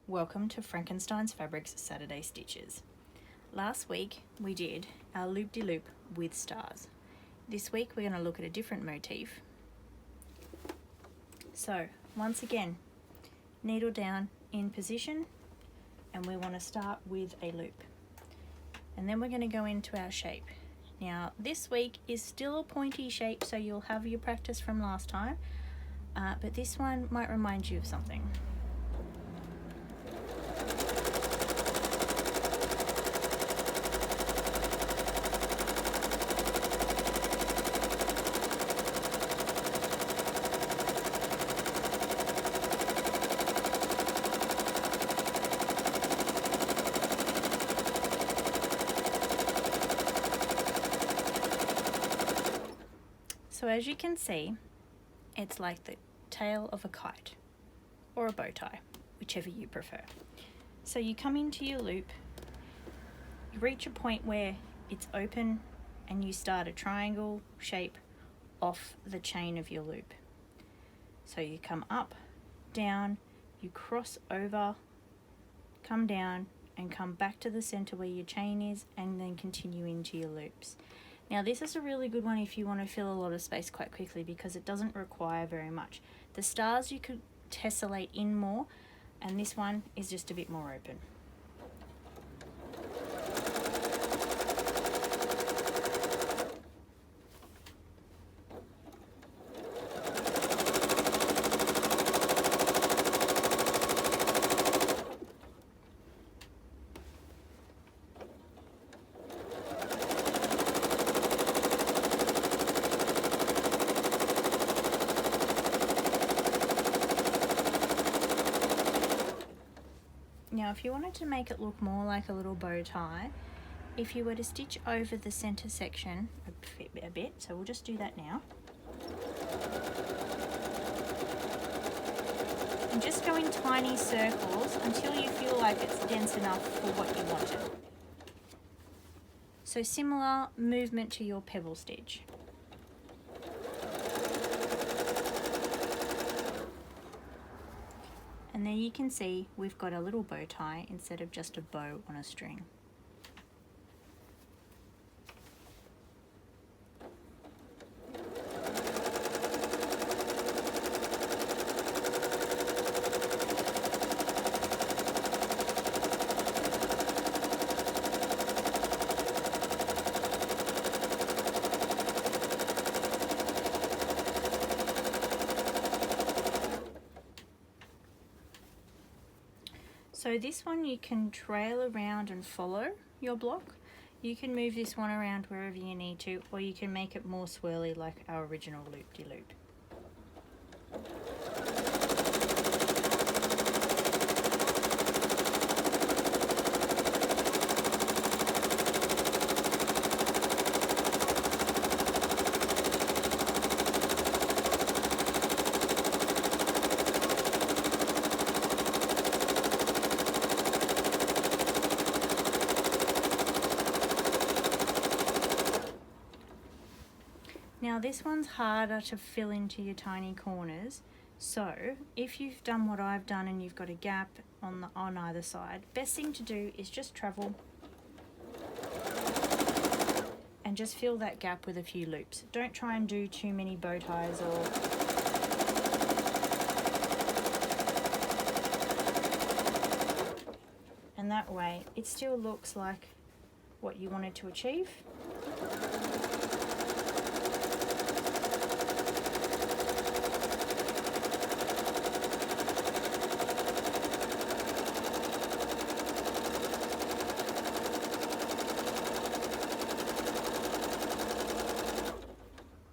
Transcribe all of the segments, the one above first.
Welcome to Frankenstein's Fabrics Saturday Stitches. Last week we did our loop-de-loop with stars. This week we're going to look at a different motif. So once again, needle down in position, and we want to start with a loop. And then we're going to go into our shape. Now this week is still a pointy shape, so you'll have your practice from last time, but this one might remind you of something. So as you can see, it's like the tail of a kite or a bow tie, whichever you prefer. So you come into your loop, you reach a point where it's open, and you start a triangle shape off the chain of your loop. So you come up, down, you cross over, come down, and come back to the center where your chain is, and then continue into your loops. Now this is a really good one if you want to fill a lot of space quite quickly, because it doesn't require very much. The stars you could tessellate in more, and this one is just a bit more open. Now if you wanted to make it look more like a little bow tie, if you were to stitch over the center section a bit, so we'll just do that now. And just go in tiny circles until you feel like it's dense enough for what you wanted. So similar movement to your pebble stitch. And there you can see we've got a little bow tie instead of just a bow on a string. So this one you can trail around and follow your block. You can move this one around wherever you need to, or you can make it more swirly like our original loop-de-loop. Now this one's harder to fill into your tiny corners, so if you've done what I've done and you've got a gap on either side, best thing to do is just travel and just fill that gap with a few loops. Don't try and do too many bow ties and that way it still looks like what you wanted to achieve.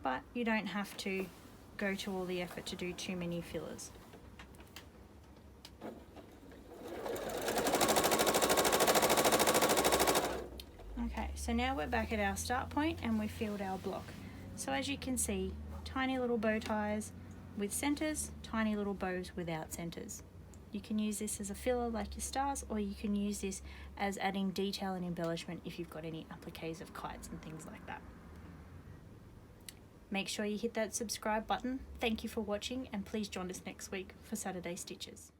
But you don't have to go to all the effort to do too many fillers. Okay, so now we're back at our start point and we filled our block. So as you can see, tiny little bow ties with centers, tiny little bows without centers. You can use this as a filler like your stars, or you can use this as adding detail and embellishment if you've got any appliques of kites and things like that. Make sure you hit that subscribe button. Thank you for watching, and please join us next week for Saturday Stitches.